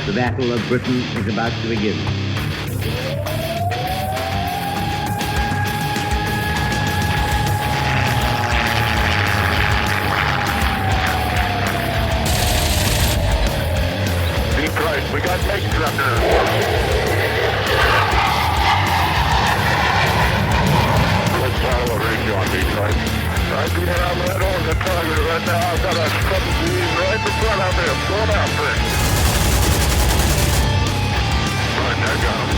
The Battle of Britain is about to begin. Be Christ, we got tanks up there. Let's follow a range on me, Christ. I do have that on the target right now. I've got a couple of these right in front of me. I'm going after it. Right, I got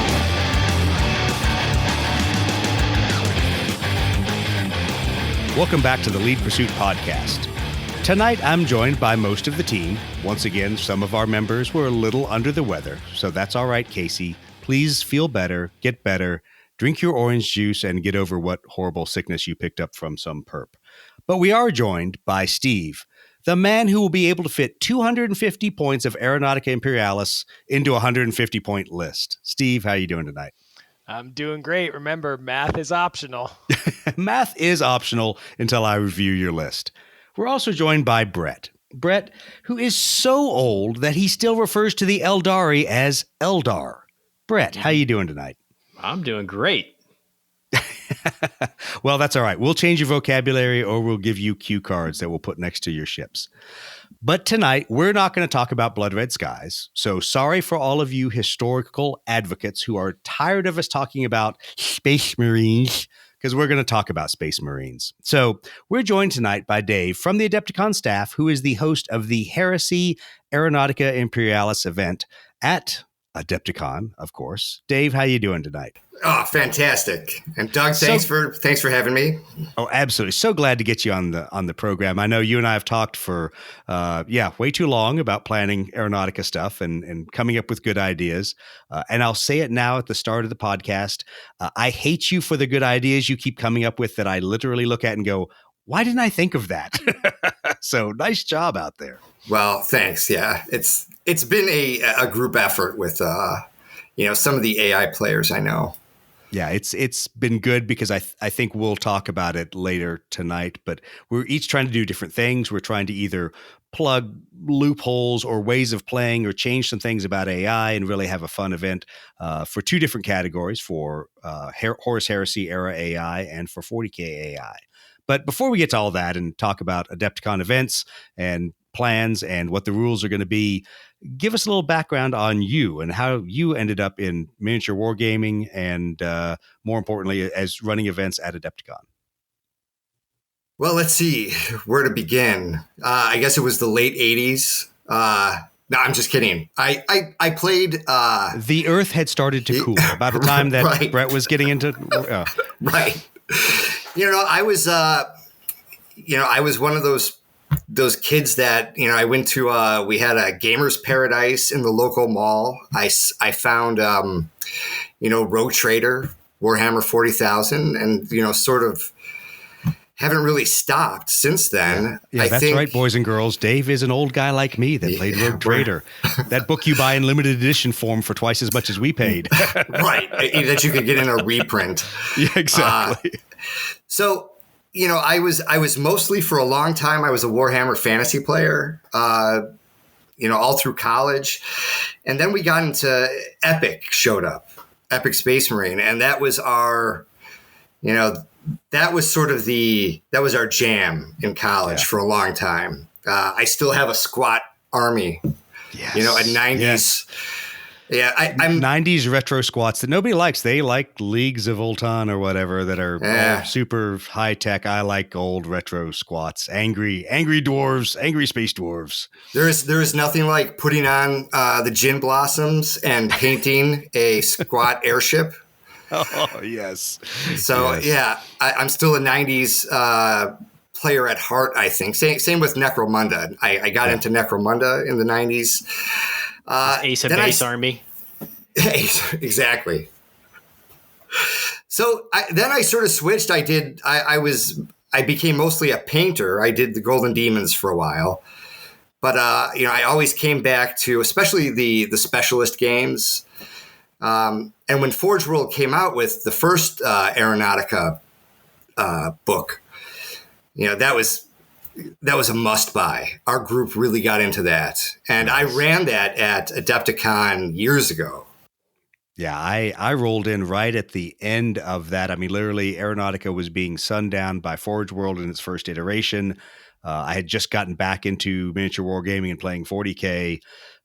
him. Welcome back to the Lead Pursuit Podcast. Tonight, I'm joined by most of the team. Once again, some of our members were a little under the weather, so that's all right, Casey. Please feel better, get better, drink your orange juice, and get over what horrible sickness you picked up from some perp. But we are joined by Steve, the man who will be able to fit 250 points of Aeronautica Imperialis into a 150-point list. Steve, how are you doing tonight? I'm doing great. Remember, math is optional. Math is optional until I review your list. We're also joined by Brett. Brett, who is so old that he still refers to the Eldari as Eldar. Brett, how you doing tonight? I'm doing great. Well, that's all right. We'll change your vocabulary or we'll give you cue cards that we'll put next to your ships. But tonight, we're not going to talk about blood red skies. So sorry for all of you historical advocates who are tired of us talking about space marines, because we're going to talk about space marines. So we're joined tonight by Dave from the Adepticon staff, who is the host of the Heresy-era Aeronautica Imperialis event at Adepticon, of course. Dave, how you doing tonight? Oh, fantastic. And Doug, thanks for having me. Oh, absolutely. So glad to get you on the program. I know you and I have talked for way too long about planning Aeronautica stuff and coming up with good ideas. And I'll say it now at the start of the podcast. I hate you for the good ideas you keep coming up with that I literally look at and go, why didn't I think of that? So nice job out there. Well, thanks. Yeah, it's been a group effort with some of the AI players I know. Yeah, it's been good because I think we'll talk about it later tonight, but we're each trying to do different things. We're trying to either plug loopholes or ways of playing or change some things about AI and really have a fun event for two different categories, for Horus Heresy-era AI and for 40K AI. But before we get to all that and talk about Adepticon events and plans and what the rules are going to be, give us a little background on you and how you ended up in miniature wargaming and, more importantly, as running events at Adepticon. Well, let's see where to begin. I guess it was the late 80s. No, I'm just kidding. I played... the Earth had started to cool about the time that right. Brett was getting into... Right. I was one of those kids that, I went to, we had a gamers paradise in the local mall. I found, Rogue Trader, Warhammer 40,000, and, sort of haven't really stopped since then. Yeah, that's right, boys and girls. Dave is an old guy like me that played Rogue Trader. That book you buy in limited edition form for twice as much as we paid. Right, that you could get in a reprint. Yeah, exactly. So, I was mostly, for a long time, I was a Warhammer fantasy player, all through college. And then we got into Epic showed up, Epic Space Marine. And that was our, that was our jam in college for a long time. I still have a squat army, yes. A 90s. Yes. Yeah, I'm 90s retro squats that nobody likes. They like Leagues of Ultan or whatever that are all super high tech. I like old retro squats, angry dwarves, angry space dwarves. There is nothing like putting on the gin blossoms and painting a squat airship. Oh yes. So yes. I'm still a 90s player at heart. I think same with Necromunda. I got into Necromunda in the 90s. Ace of Base Army. Exactly. So then I sort of switched. I became mostly a painter. I did the Golden Demons for a while, but I always came back to, especially the specialist games. And when Forge World came out with the first Aeronautica book, that was that was a must buy. Our group really got into that. And I ran that at Adepticon years ago. Yeah, I rolled in right at the end of that. I mean, literally, Aeronautica was being sundown by Forge World in its first iteration. I had just gotten back into miniature wargaming and playing 40K.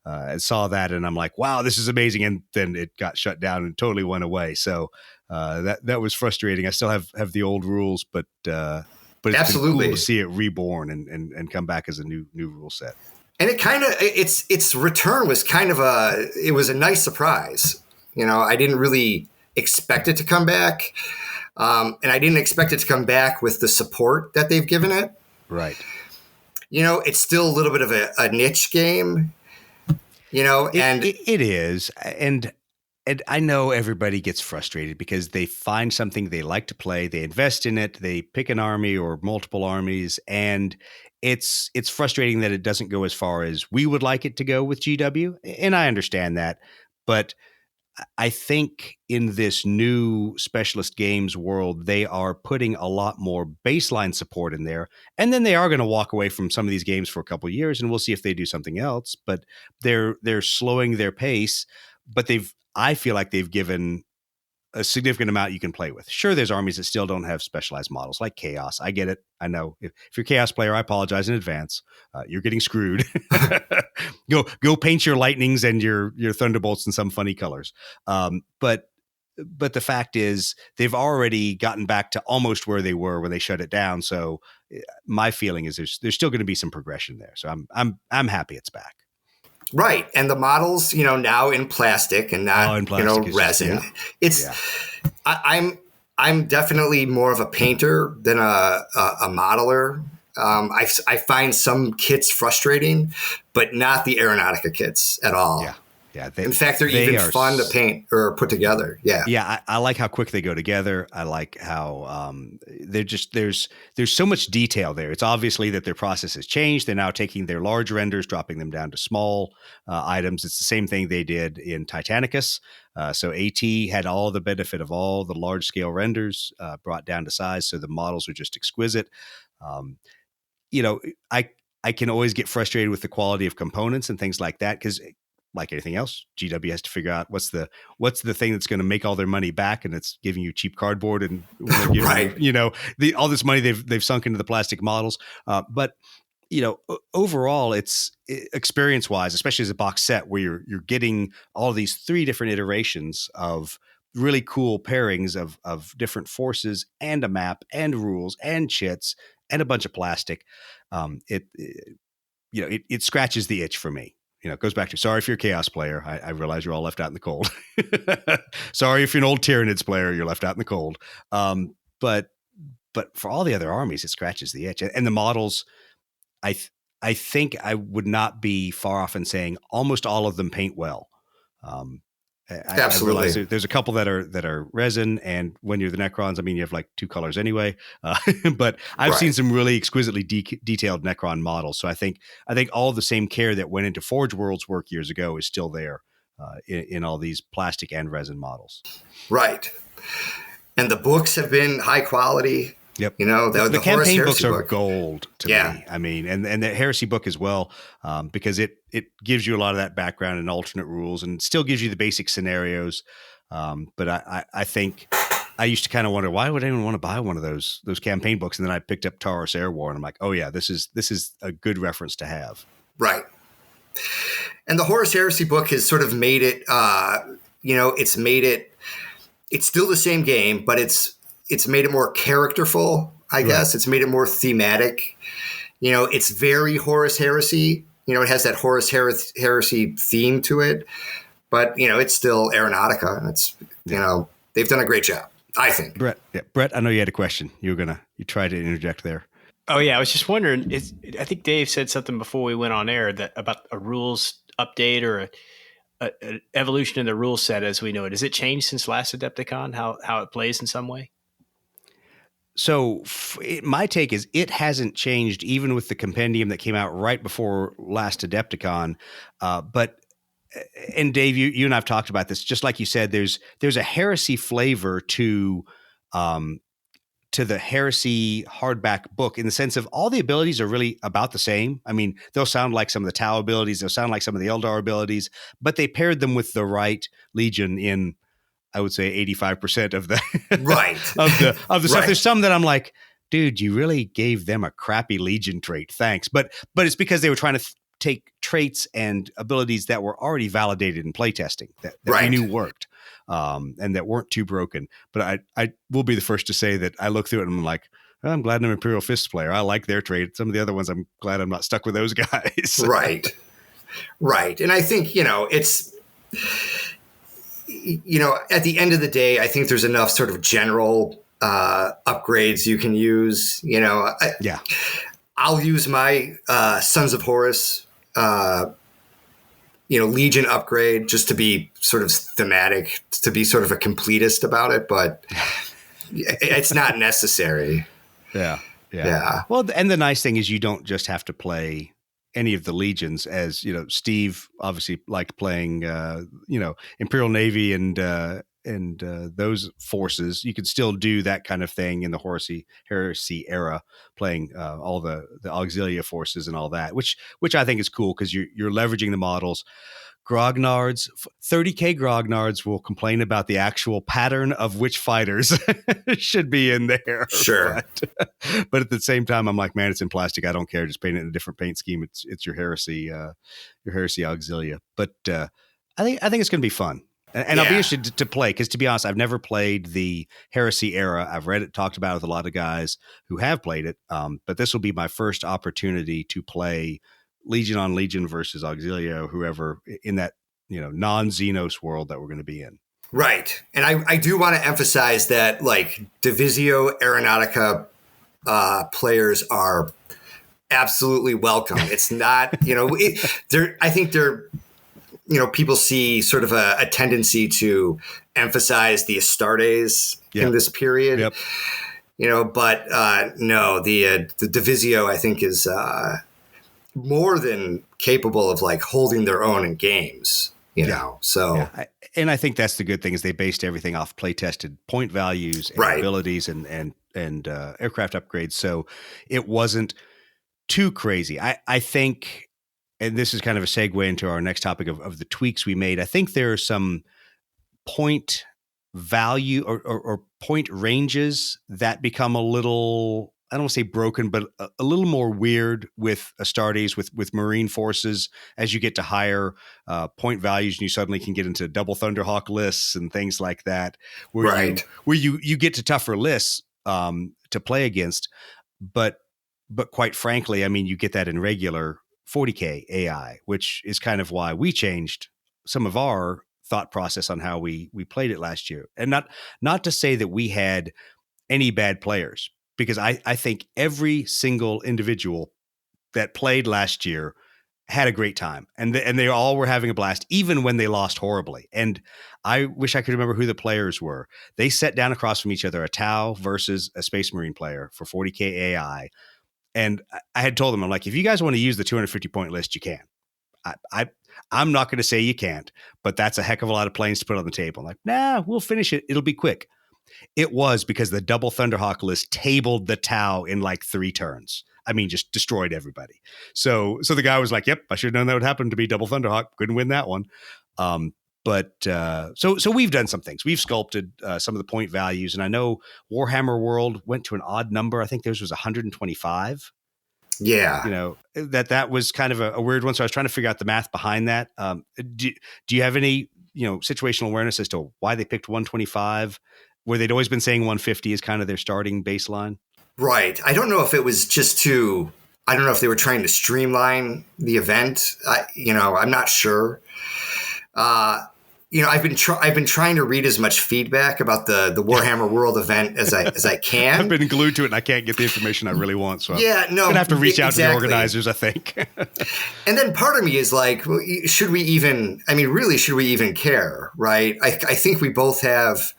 And saw that, and I'm like, "Wow, this is amazing!" And then it got shut down and totally went away. So that was frustrating. I still have the old rules, but it's Absolutely been cool to see it reborn and come back as a new rule set. And it kind of its return was kind of a nice surprise. You know, I didn't really expect it to come back, and I didn't expect it to come back with the support that they've given it. Right. You know, it's still a little bit of a niche game. You know, and it is, and I know everybody gets frustrated because they find something they like to play, they invest in it, they pick an army or multiple armies, and it's frustrating that it doesn't go as far as we would like it to go with GW, and I understand that, but I think in this new specialist games world, they are putting a lot more baseline support in there. And then they are going to walk away from some of these games for a couple of years, and we'll see if they do something else. But they're slowing their pace. But I feel like they've given a significant amount you can play with. Sure, there's armies that still don't have specialized models like Chaos. I get it. I know. If you're a Chaos player, I apologize in advance. You're getting screwed. Go paint your lightnings and your thunderbolts in some funny colors. But the fact is, they've already gotten back to almost where they were when they shut it down. So my feeling is there's still going to be some progression there. So I'm happy it's back. Right. And the models, you know, now in plastic and not, in plastic, resin. I'm definitely more of a painter than a modeler. I find some kits frustrating, but not the Aeronautica kits at all. Yeah. Yeah, in fact, they're even fun to paint or put together. Yeah, yeah, I like how quick they go together. I like how they're just there's so much detail there. It's obviously that their process has changed. They're now taking their large renders, dropping them down to small items. It's the same thing they did in Titanicus. So AT had all the benefit of all the large scale renders brought down to size, so the models are just exquisite. I can always get frustrated with the quality of components and things like that because, like anything else, GW has to figure out what's the thing that's going to make all their money back, and it's giving you cheap cardboard and right. All this money they've sunk into the plastic models. But overall, it's experience wise, especially as a box set where you're getting all these 3 different iterations of really cool pairings of different forces and a map and rules and chits and a bunch of plastic. It scratches the itch for me. It goes back to, sorry if you're a Chaos player. I realize you're all left out in the cold. Sorry if you're an old Tyranids player, you're left out in the cold. But for all the other armies, it scratches the itch. And the models, I think I would not be far off in saying almost all of them paint well. Absolutely. I realize there's a couple that are resin, and when you're the Necrons, I mean, you have like 2 colors anyway. But I've seen some really exquisitely detailed Necron models. So I think all the same care that went into Forge World's work years ago is still there in all these plastic and resin models. Right. And the books have been high quality. Yep. The campaign books are gold to me. Yeah. I mean, and the Heresy book as well, because it gives you a lot of that background and alternate rules, and still gives you the basic scenarios. But I think I used to kind of wonder, why would anyone want to buy one of those campaign books? And then I picked up Taurus Air War, and I'm like, oh yeah, this is a good reference to have. Right. And the Horus Heresy book has sort of made it. It's still the same game, but it's made it more characterful, I guess. It's made it more thematic. It's very Horus Heresy. It has that Horus Heresy theme to it. But, it's still Aeronautica. And it's, they've done a great job, I think. Brett, I know you had a question. You tried to interject there. Oh, yeah. I was just wondering, I think Dave said something before we went on air about a rules update or an evolution in the rule set as we know it. Has it changed since last Adepticon, how it plays in some way? So my take is it hasn't changed even with the compendium that came out right before last Adepticon. And Dave, you and I've talked about this. Just like you said, there's a heresy flavor to to the Heresy hardback book in the sense of all the abilities are really about the same. I mean, they'll sound like some of the Tau abilities, they'll sound like some of the Eldar abilities, but they paired them with the right Legion in, I would say, 85% of the Right. of the stuff. Right. There's some that I'm like, dude, you really gave them a crappy Legion trait. Thanks. But it's because they were trying to take traits and abilities that were already validated in playtesting that we knew worked. And that weren't too broken. But I will be the first to say that I look through it and I'm like, I'm glad I'm an Imperial Fists player. I like their trade. Some of the other ones, I'm glad I'm not stuck with those guys. Right. And I think, it's, at the end of the day, I think there's enough sort of general upgrades you can use. I'll use my Sons of Horus Legion upgrade just to be sort of thematic, to be sort of a completist about it, but it's not necessary. Yeah. Well, and the nice thing is you don't just have to play any of the legions, as Steve obviously liked playing, Imperial Navy and those forces. You could still do that kind of thing in the Heresy era, playing all the Auxilia forces and all that, which I think is cool because you're leveraging the models. Grognards, 30K grognards will complain about the actual pattern of which fighters should be in there. Sure. But at the same time, I'm like, man, it's in plastic. I don't care. Just paint it in a different paint scheme. It's your Heresy Auxilia. But I think it's going to be fun. And I'll be interested to play because, to be honest, I've never played the Heresy era. I've read it, talked about it with a lot of guys who have played it. But this will be my first opportunity to play Legion on Legion versus Auxilia, or whoever in that non-Xenos world that we're going to be in. Right. And I do want to emphasize that Divisio Aeronautica players are absolutely welcome. It's not, I think they're, people see sort of a tendency to emphasize the Astartes in this period. Yep. But no, the Divisio, I think, is more than capable of holding their own in games, so. Yeah. And I think that's the good thing is they based everything off play tested point values and abilities and aircraft upgrades. So it wasn't too crazy. I think, and this is kind of a segue into our next topic of the tweaks we made. I think there are some point value or point ranges that become a little, I don't want to say broken, but a little more weird with Astartes, with Marine forces, as you get to higher point values, and you suddenly can get into double Thunderhawk lists and things like that, where you get to tougher lists to play against. But quite frankly, I mean, you get that in regular 40K AI, which is kind of why we changed some of our thought process on how we played it last year. And not to say that we had any bad players, because I think every single individual that played last year had a great time, and they all were having a blast, even when they lost horribly. And I wish I could remember who the players were. They sat down across from each other, a Tau versus a Space Marine player for 40K AI. And I had told them, I'm like, if you guys want to use the 250 point list, you can. I'm not going to say you can't, but that's a heck of a lot of planes to put on the table. I'm like, nah, we'll finish it. It'll be quick. It was because the double Thunderhawk list tabled the Tau in 3 turns. I mean, just destroyed everybody. So the guy was like, yep, I should have known that would happen to be double Thunderhawk. Couldn't win that one. So we've done some things. We've sculpted some of the point values. And I know Warhammer World went to an odd number. I think theirs was 125. Yeah. That was kind of a weird one. So I was trying to figure out the math behind that. Do you have any, situational awareness as to why they picked 125, where they'd always been saying 150 is kind of their starting baseline? Right. I don't know if it was just I don't know if they were trying to streamline the event. I'm not sure. I've been trying to read as much feedback about the Warhammer World event as I can. I've been glued to it and I can't get the information I really want. So I'm gonna have to reach out to the organizers, I think. And then part of me is like, well, should we even care? Right. I think we both have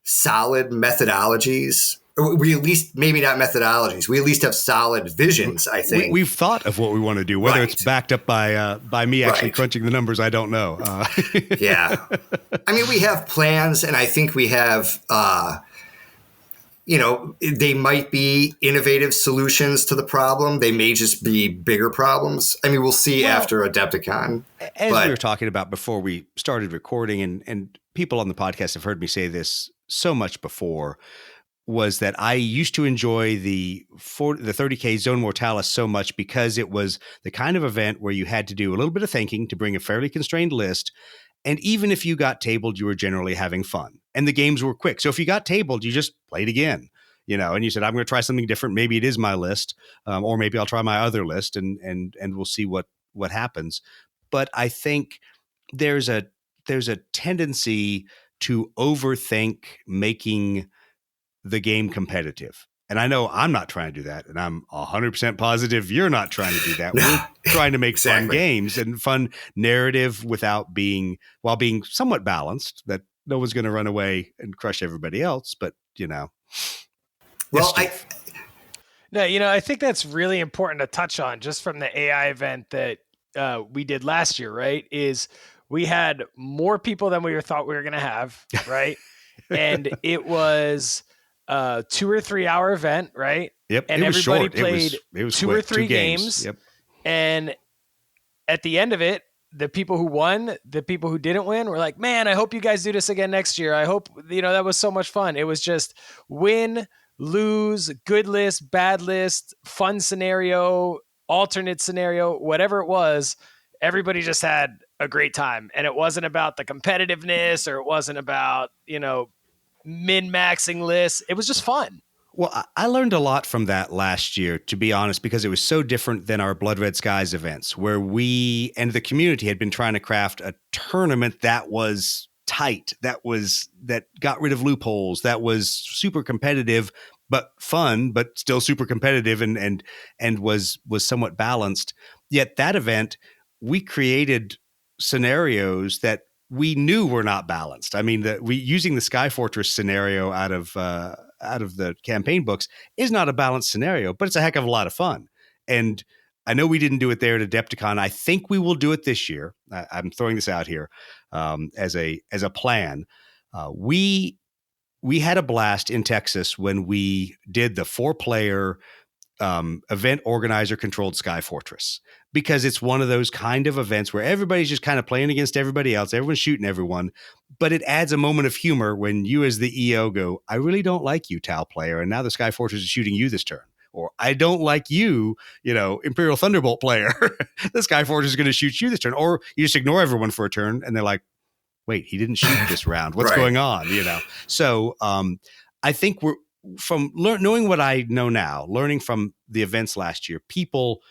solid methodologies. We at least, maybe not methodologies, we at least have solid visions, I think. We've thought of what we want to do. Whether it's backed up by me actually crunching the numbers, I don't know. Yeah. I mean, we have plans, and I think we have, they might be innovative solutions to the problem. They may just be bigger problems. I mean, we'll see after Adepticon. As we were talking about before we started recording, and people on the podcast have heard me say this so much before, was that I used to enjoy the 30K Zone Mortalis so much because it was the kind of event where you had to do a little bit of thinking to bring a fairly constrained list. And even if you got tabled, you were generally having fun. And the games were quick. So if you got tabled, you just played again, and you said, I'm going to try something different. Maybe it is my list, or maybe I'll try my other list and we'll see what happens. But I think there's a tendency to overthink making the game competitive. And I know I'm not trying to do that. And I'm 100% positive you're not trying to do that. We're trying to make fun games and fun narrative while being somewhat balanced, that no one's going to run away and crush everybody else. But, Well, I think that's really important to touch on just from the AI event that we did last year, right? Is we had more people than we thought we were going to have, right? And it was 2 or 3 hour event, right? Yep. And it was everybody short. played it was 2 quick. or 3 2 games. Yep. And at the end of it, the people who won, the people who didn't win were like, man, I hope you guys do this again next year. I hope, that was so much fun. It was just win, lose, good list, bad list, fun scenario, alternate scenario, whatever it was. Everybody just had a great time. And it wasn't about the competitiveness, or it wasn't about, min-maxing lists. It was just fun. Well, I learned a lot from that last year, to be honest, because it was so different than our Blood Red Skies events, where we and the community had been trying to craft a tournament that was tight, that got rid of loopholes, that was super competitive, but fun, but still super competitive and was somewhat balanced. Yet that event, we created scenarios that we knew were not balanced. I mean, using the Sky Fortress scenario out of the campaign books is not a balanced scenario, but it's a heck of a lot of fun. And I know we didn't do it there at Adepticon. I think we will do it this year. I'm throwing this out here as a plan. We had a blast in Texas when we did the 4-player event organizer controlled Sky Fortress, because it's one of those kind of events where everybody's just kind of playing against everybody else. Everyone's shooting everyone, but it adds a moment of humor when you as the EO go, I really don't like you, Tau player. And now the Sky Fortress is shooting you this turn. Or I don't like you, Imperial Thunderbolt player. The Sky Fortress is going to shoot you this turn. Or you just ignore everyone for a turn and they're like, wait, he didn't shoot this round. What's going on? So I think we're, from knowing what I know now, learning from the events last year, people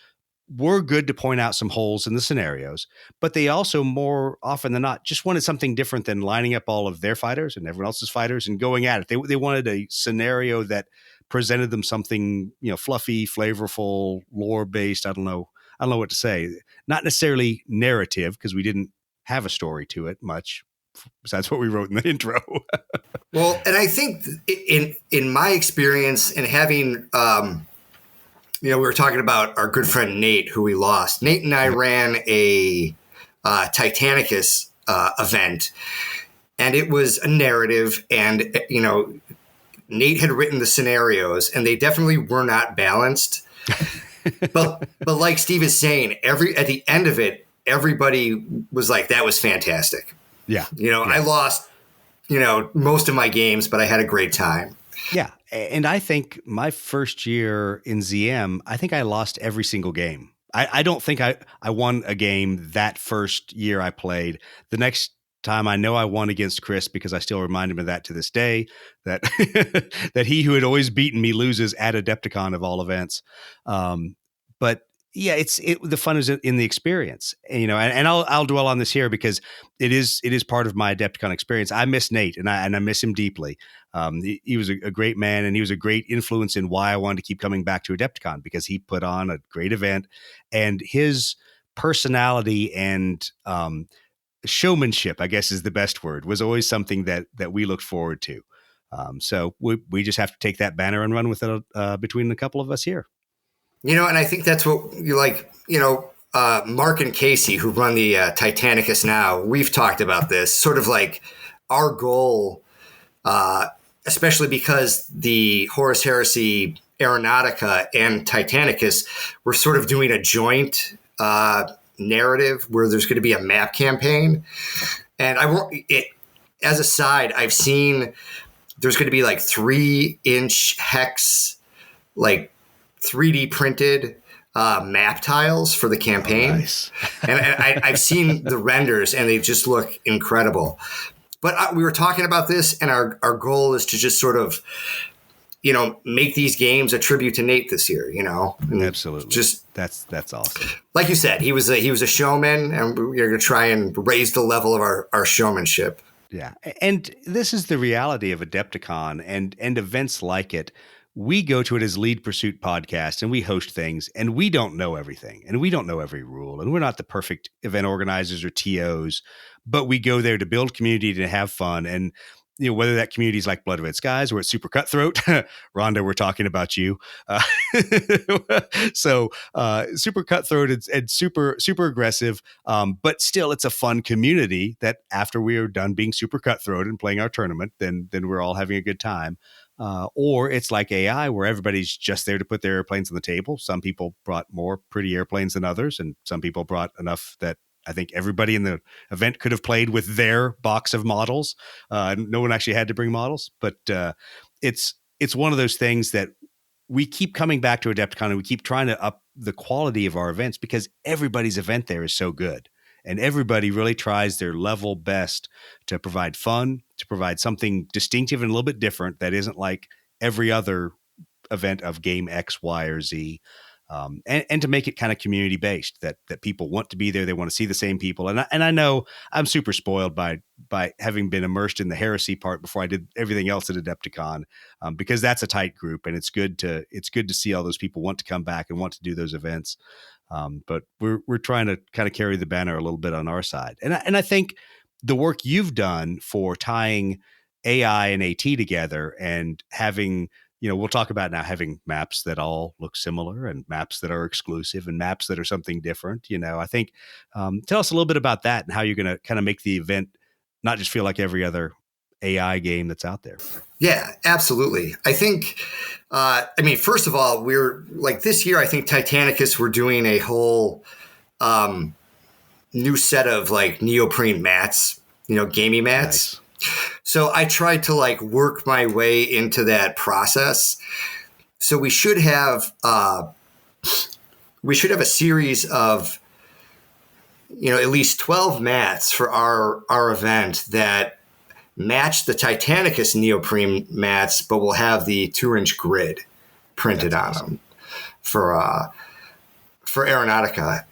were good to point out some holes in the scenarios, but they also more often than not just wanted something different than lining up all of their fighters and everyone else's fighters and going at it. They wanted a scenario that presented them something, fluffy, flavorful, lore based. I don't know what to say. Not necessarily narrative, because we didn't have a story to it much besides what we wrote in the intro. Well, and I think in my experience and having, we were talking about our good friend Nate, who we lost. Nate and I ran a Titanicus event, and it was a narrative, and Nate had written the scenarios, and they definitely were not balanced. but like Steve is saying, at the end of it, everybody was like, "That was fantastic." Yeah. I lost, most of my games, but I had a great time. Yeah. And I think my first year in ZM, I think I lost every single game. I don't think I won a game that first year I played. The next time I know I won against Chris, because I still remind him of that to this day, that that he who had always beaten me loses at Adepticon of all events. But yeah, the fun is in the experience, and I'll dwell on this here because it is part of my Adepticon experience. I miss Nate, and I miss him deeply. He was a great man, and he was a great influence in why I wanted to keep coming back to Adepticon, because he put on a great event, and his personality and showmanship, I guess is the best word, was always something that we looked forward to. So we just have to take that banner and run with it between a couple of us here. And I think that's what you like, Mark and Casey, who run the Titanicus now, we've talked about this, sort of like our goal especially because the Horus Heresy Aeronautica and Titanicus were sort of doing a joint narrative where there's going to be a map campaign. And I won't, as a side, I've seen there's going to be like 3-inch hex, like 3D printed map tiles for the campaign. Oh, nice. And I've seen the renders and they just look incredible. But we were talking about this, and our goal is to just sort of, make these games a tribute to Nate this year, And Absolutely. Just that's awesome. like you said, he was a showman, and we're going to try and raise the level of our showmanship. Yeah. And this is the reality of Adepticon and events like it. We go to it as Lead Pursuit Podcast and we host things, and we don't know everything and we don't know every rule, and we're not the perfect event organizers or TOs, but we go there to build community, to have fun. And whether that community is like Blood Red Skies or it's super cutthroat, Rhonda, we're talking about you. So super cutthroat and super aggressive, but still it's a fun community that after we are done being super cutthroat and playing our tournament, then we're all having a good time. Or it's like AI, where everybody's just there to put their airplanes on the table. Some people brought more pretty airplanes than others, and some people brought enough that I think everybody in the event could have played with their box of models. No one actually had to bring models, but it's one of those things that we keep coming back to Adepticon, and we keep trying to up the quality of our events because everybody's event there is so good. And everybody really tries their level best to provide fun, to provide something distinctive and a little bit different that isn't like every other event of game X, Y, or Z. And to make it kind of community based, that people want to be there. They want to see the same people. And I know I'm super spoiled by having been immersed in the heresy part before I did everything else at Adepticon, because that's a tight group, and it's good to see all those people want to come back and want to do those events. But we're trying to kind of carry the banner a little bit on our side. And I think the work you've done for tying AI and AT together and having, we'll talk about now having maps that all look similar and maps that are exclusive and maps that are something different. I think, tell us a little bit about that and how you're going to kind of make the event not just feel like every other AI game that's out there. Yeah, absolutely. I think, first of all, we're like this year, I think Titanicus, we're doing a whole new set of like neoprene mats, gamey mats. Nice. So I tried to work my way into that process. So we should have a series of, at least 12 mats for our event that match the Titanicus neoprene mats, but we'll have the 2-inch grid printed on them for Aeronautica.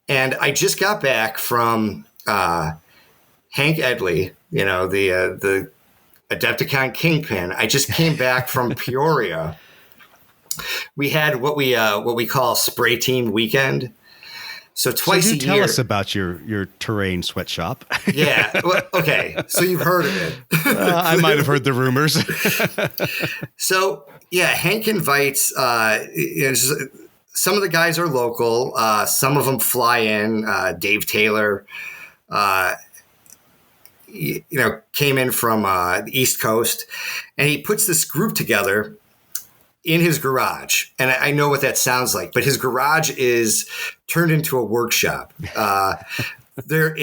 And I just got back from Hank Edley, the Adepticon Kingpin. I just came back from Peoria. We had what we call Spray Team Weekend. So twice a year. Tell us about your terrain sweatshop. Yeah. Well, okay. So you've heard of it. I might have heard the rumors. So yeah, Hank invites. Some of the guys are local. Some of them fly in. Dave Taylor, came in from the East Coast, and he puts this group together in his garage. And I know what that sounds like, but his garage is turned into a workshop. There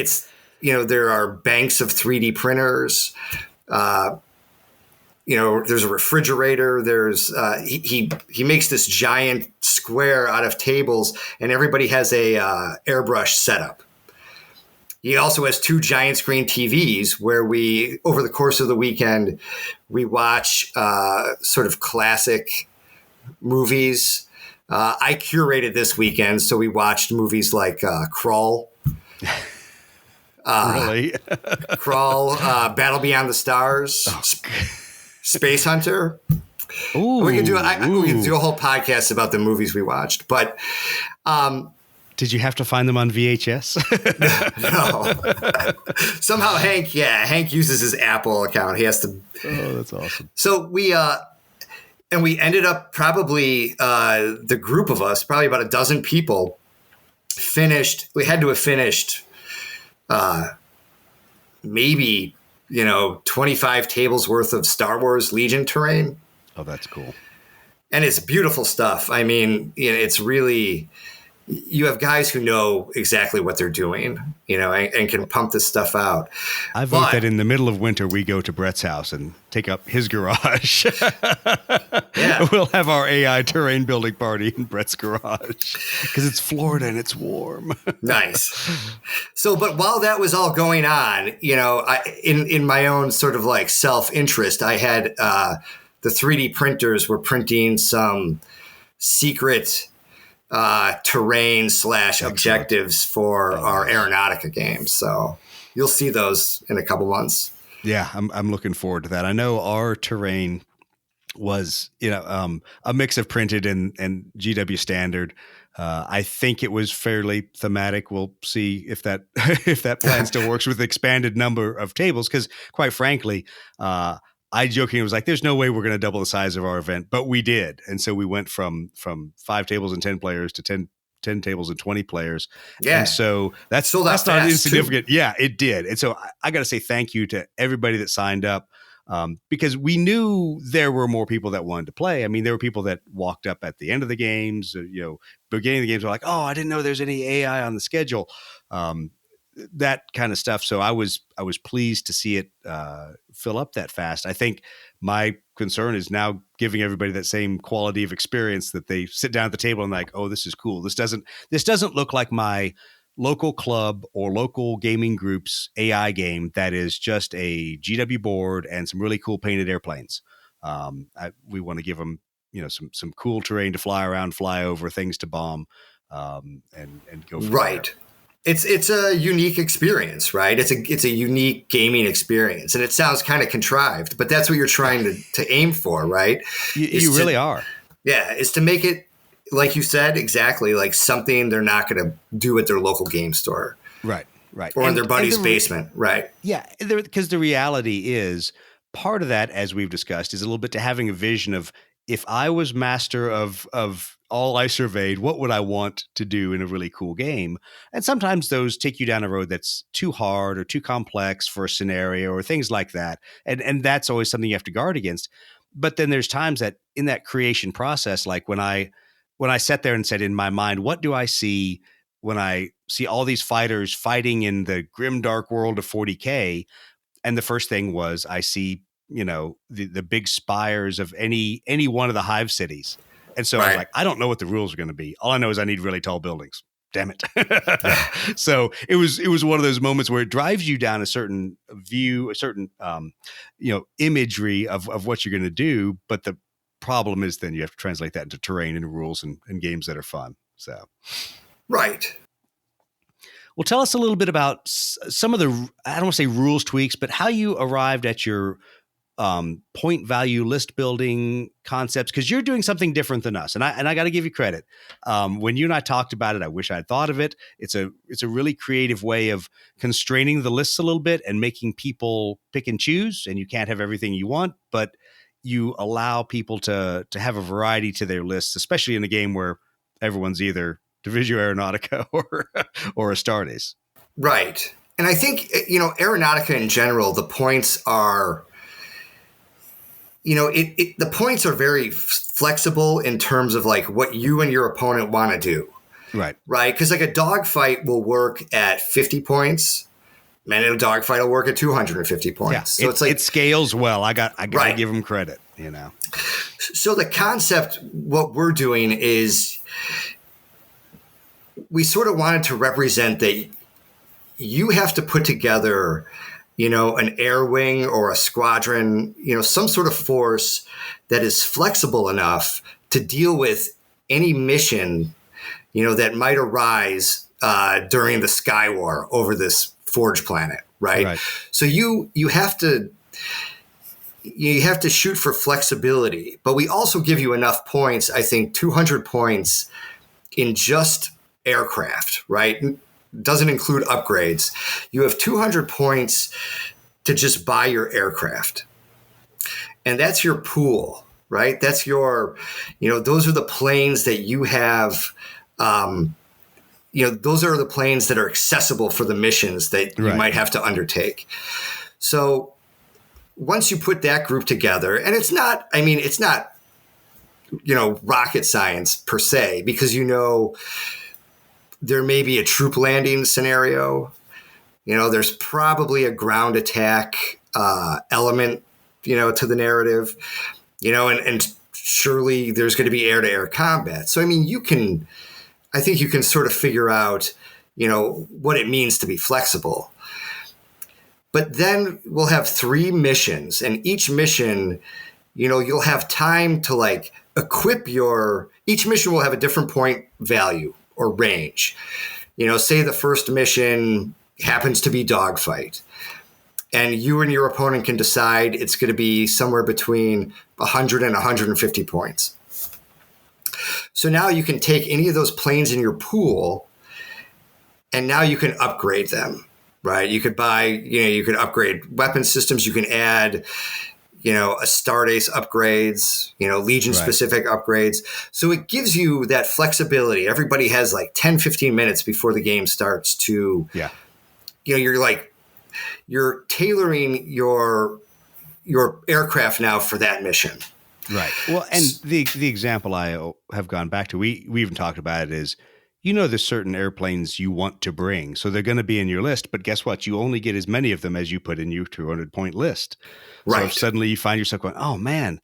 are banks of 3D printers. There's a refrigerator. There's he makes this giant square out of tables, and everybody has a airbrush setup. He also has 2 giant screen TVs where we, over the course of the weekend, we watch sort of classic movies. I curated this weekend, so we watched movies like Crawl. Really? Crawl, Battle Beyond the Stars, Space Hunter. Ooh, we can do a whole podcast about the movies we watched, but did you have to find them on VHS? No. Somehow Hank uses his Apple account. He has to. Oh, that's awesome. So we ended up probably the group of us, probably about a dozen people, finished. We had to have finished maybe 25 tables worth of Star Wars Legion terrain. Oh, that's cool. And it's beautiful stuff. I mean, it's really, you have guys who know exactly what they're doing, and can pump this stuff out. I vote that in the middle of winter, we go to Brett's house and take up his garage. Yeah. We'll have our AI terrain building party in Brett's garage because it's Florida and it's warm. Nice. So, but while that was all going on, in my own sort of like self-interest, I had the 3D printers were printing some secret terrain / objectives for our Aeronautica games. So you'll see those in a couple months. Yeah, I'm looking forward to that. I know our terrain was, a mix of printed and GW standard. I think it was fairly thematic. We'll see if that if that plan still works with the expanded number of tables. Because quite frankly, I jokingly was like, "There's no way we're going to double the size of our event," but we did, and so we went from 5 tables and 10 players to 10 tables and 20 players. Yeah. And so that's not insignificant. Too. Yeah, it did. And so I got to say thank you to everybody that signed up. Because we knew there were more people that wanted to play. I mean, there were people that walked up at the end of the games, beginning of the games were like, "Oh, I didn't know there's any AI on the schedule." That kind of stuff. So I was pleased to see it fill up that fast. I think my concern is now giving everybody that same quality of experience that they sit down at the table and like, "Oh, this is cool. This doesn't look like my local club or local gaming group's AI game that is just a GW board and some really cool painted airplanes." We want to give them, some cool terrain to fly around, fly over, things to bomb, and go from right. there. It's a unique experience, right? It's a unique gaming experience, and it sounds kind of contrived, but that's what you're trying to aim for, right? You really are. Yeah, is to make it, like you said, exactly like something they're not going to do at their local game store. Right. Or in their buddy's basement. Right. Yeah. Because the reality is part of that, as we've discussed, is a little bit to having a vision of, if I was master of all I surveyed, what would I want to do in a really cool game? And sometimes those take you down a road that's too hard or too complex for a scenario or things like that. And that's always something you have to guard against. But then there's times that in that creation process, like when I sat there and said in my mind, what do I see when I see all these fighters fighting in the grim, dark world of 40K? And the first thing was I see, the big spires of any one of the hive cities. And so I was like, I don't know what the rules are going to be. All I know is I need really tall buildings. Damn it. So it was one of those moments where it drives you down a certain view, a certain, imagery of what you're going to do. But the problem is then you have to translate that into terrain and rules and games that are fun. So, right. Well, tell us a little bit about some of the, I don't want to say rules tweaks, but how you arrived at your point value list building concepts, because you're doing something different than us. And I got to give you credit. When you and I talked about it, I wish I'd thought of it. It's a really creative way of constraining the lists a little bit and making people pick and choose. And you can't have everything you want, but you allow people to have a variety to their lists, especially in a game where everyone's either Divisio Aeronautica or Astartes. Right. And I think, Aeronautica in general, the points are, the points are very flexible in terms of like what you and your opponent want to do. Right. Right. Because like a dogfight will work at 50 points. And a dogfight will work at 250 points. Yeah, so it's like it scales well. I got to give them credit, So the concept, what we're doing is we sort of wanted to represent that you have to put together, an air wing or a squadron, some sort of force that is flexible enough to deal with any mission, that might arise during the Sky War over this Forge planet, right? So you have to shoot for flexibility, but we also give you enough points. I think 200 points in just aircraft, right? Doesn't include upgrades. You have 200 points to just buy your aircraft, and that's your pool, right? That's your, those are the planes that you have. Those are the planes that are accessible for the missions that you might have to undertake. So once you put that group together, and it's not rocket science per se, because there may be a troop landing scenario. There's probably a ground attack element, to the narrative, and surely there's going to be air-to-air combat. So, I think you can sort of figure out, what it means to be flexible. But then we'll have 3 missions, and each mission, you'll have time to equip each mission will have a different point value or range. Say the first mission happens to be dogfight, and you and your opponent can decide it's going to be somewhere between 100 and 150 points. So now you can take any of those planes in your pool, and now you can upgrade them, right? You could buy, you could upgrade weapon systems. You can add, a Stardust upgrades, Legion specific upgrades. So it gives you that flexibility. Everybody has 10, 15 minutes before the game starts to, you're tailoring your aircraft now for that mission. Right. Well, and the example I have gone back to, we even talked about it, is, there's certain airplanes you want to bring. So they're going to be in your list, but guess what? You only get as many of them as you put in your 200-point list. Right. So if suddenly you find yourself going, oh man,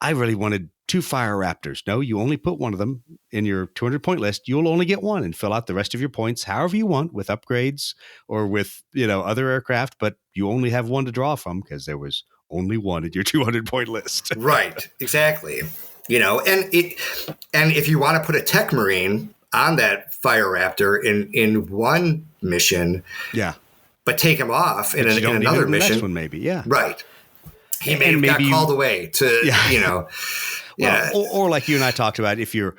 I really wanted 2 Fire Raptors. No, you only put one of them in your 200-point list. You'll only get one, and fill out the rest of your points however you want, with upgrades or with, other aircraft, but you only have one to draw from because there was only one in your 200-point list. Right. Exactly. And if you want to put a Tech Marine on that Fire Raptor in one mission, but take him off in another mission, next one maybe, right. He may have got called away to, or like you and I talked about, if you're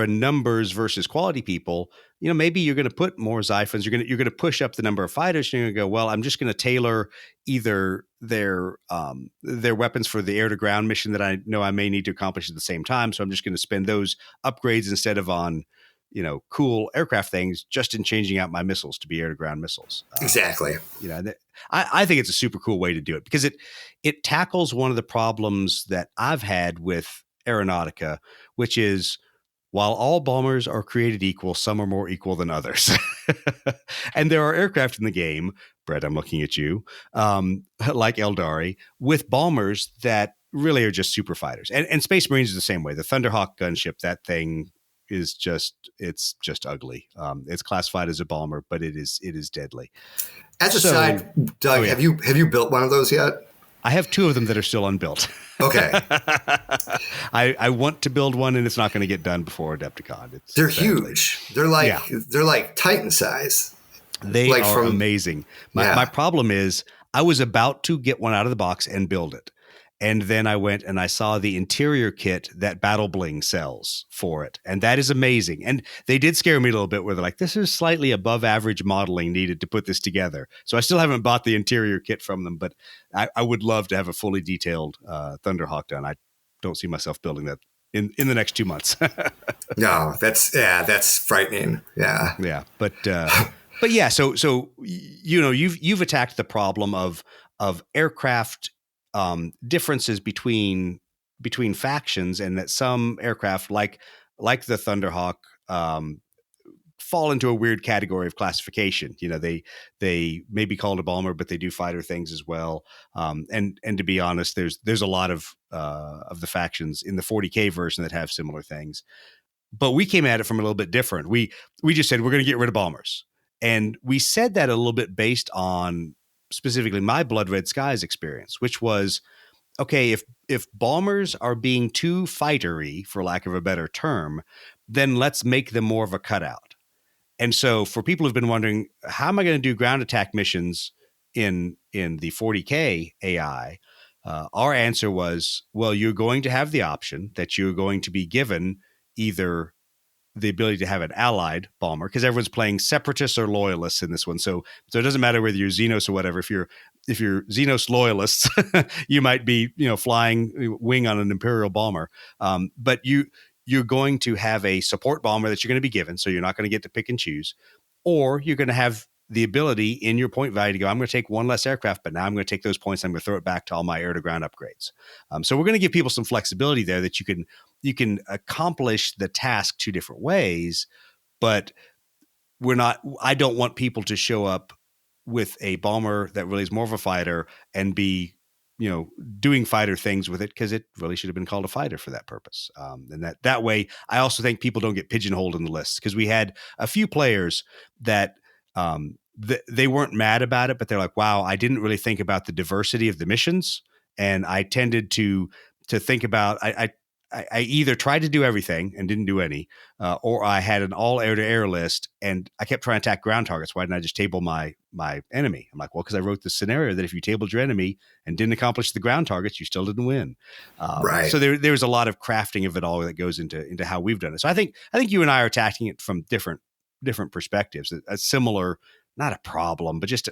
a numbers versus quality people, maybe you're going to put more Xiphons. You're going to push up the number of fighters. And you're going to go, well, I'm just going to tailor either their weapons for the air to ground mission that I know I may need to accomplish at the same time. So I'm just going to spend those upgrades instead of on, cool aircraft things, just in changing out my missiles to be air to ground missiles. Exactly. I think it's a super cool way to do it, because it tackles one of the problems that I've had with Aeronautica, which is, while all bombers are created equal, some are more equal than others. And there are aircraft in the game, Brett, I'm looking at you, like Eldari, with bombers that really are just super fighters. And Space Marines is the same way. The Thunderhawk gunship, that thing is it's just ugly. It's classified as a bomber, but it is deadly. As a side, Doug, have you built one of those yet? I have 2 of them that are still unbuilt. Okay. I want to build one, and it's not going to get done before Adepticon. They're huge. They're like Titan size. They are amazing. My problem is, I was about to get one out of the box and build it. And then I went and I saw the interior kit that Battle Bling sells for it. And that is amazing. And they did scare me a little bit, where they're like, this is slightly above average modeling needed to put this together. So I still haven't bought the interior kit from them, but I would love to have a fully detailed Thunderhawk done. I don't see myself building that in the next 2 months. No, that's frightening. Yeah. Yeah. But yeah, so you've attacked the problem of aircraft differences between factions, and that some aircraft like the Thunderhawk fall into a weird category of classification. They may be called a bomber, but they do fighter things as well. And to be honest, there's a lot of the factions in the 40K version that have similar things. But we came at it from a little bit different. We just said, we're going to get rid of bombers. And we said that a little bit based on specifically my Blood Red Skies experience, which was, okay, if bombers are being too fightery, for lack of a better term, then let's make them more of a cutout. And so for people who've been wondering, how am I going to do ground attack missions in the 40K AI? Our answer was, well, you're going to have the option that you're going to be given either the ability to have an allied bomber, because everyone's playing separatists or loyalists in this one. So it doesn't matter whether you're Xenos or whatever. If you're Xenos loyalists, you might be, flying wing on an Imperial bomber. But you're going to have a support bomber that you're going to be given. So you're not going to get to pick and choose, or you're going to have the ability in your point value to go, I'm going to take one less aircraft, but now I'm going to take those points. I'm going to throw it back to all my air to ground upgrades. So we're going to give people some flexibility there that you can accomplish the task two different ways, but I don't want people to show up with a bomber that really is more of a fighter and be, doing fighter things with it, because it really should have been called a fighter for that purpose. And that way, I also think people don't get pigeonholed in the list, because we had a few players that they weren't mad about it, but they're like, wow, I didn't really think about the diversity of the missions. And I tended to think about, I either tried to do everything and didn't do any, or I had an all air to air list and I kept trying to attack ground targets. Why didn't I just table my enemy? I'm like, well, because I wrote this scenario that if you tabled your enemy and didn't accomplish the ground targets, you still didn't win. Right. So there's a lot of crafting of it all that goes into how we've done it. So I think you and I are attacking it from different perspectives. A similar, not a problem, but just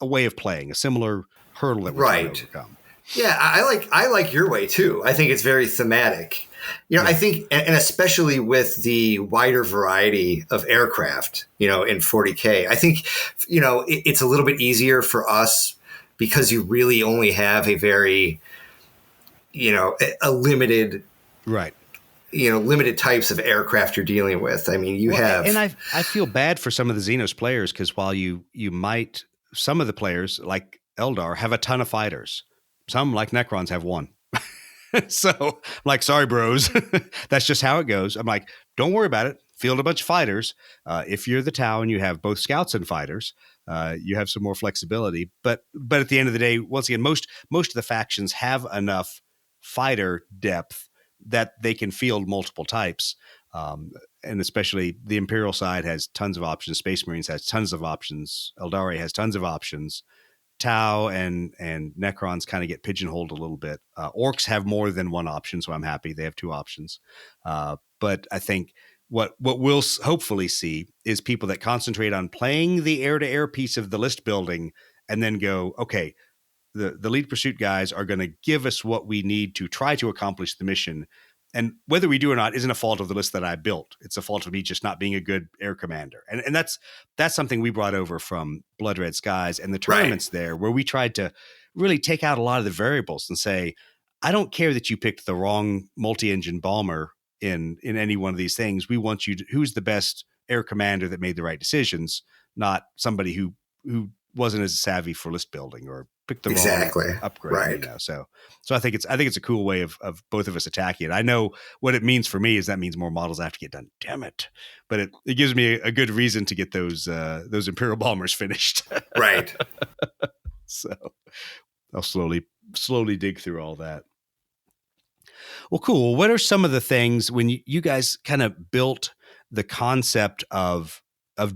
a way of playing, a similar hurdle that we're trying to overcome. Yeah, I like your way too. I think it's very thematic. I think, and especially with the wider variety of aircraft, in 40K, I think, it's a little bit easier for us because you really only have a very, a limited, right. Limited types of aircraft you're dealing with. I mean, have, and I feel bad for some of the Xenos players, because while you might, some of the players like Eldar have a ton of fighters. Some, like Necrons, have one. So I'm like, sorry, bros. That's just how it goes. I'm like, don't worry about it. Field a bunch of fighters. If you're the Tau and you have both scouts and fighters, you have some more flexibility. But at the end of the day, once again, most of the factions have enough fighter depth that they can field multiple types. And especially the Imperial side has tons of options. Space Marines has tons of options. Eldari has tons of options. Tau and Necrons kind of get pigeonholed a little bit. Orcs have more than one option, so I'm happy they have two options. But I think what we'll hopefully see is people that concentrate on playing the air-to-air piece of the list building and then go, okay, the lead pursuit guys are going to give us what we need to try to accomplish the mission. And whether we do or not isn't a fault of the list that I built. It's a fault of me just not being a good air commander. And that's something we brought over from Blood Red Skies and the tournaments there, where we tried to really take out a lot of the variables and say, I don't care that you picked the wrong multi-engine bomber in any one of these things. We want you to, who's the best air commander that made the right decisions, not somebody who wasn't as savvy for list building or picked the wrong upgrade. Right. So I think it's a cool way of both of us attacking it. I know what it means for me is that means more models have to get done. Damn it. But it gives me a good reason to get those Imperial bombers finished. Right. So I'll slowly dig through all that. Well, cool. What are some of the things when you guys kind of built the concept of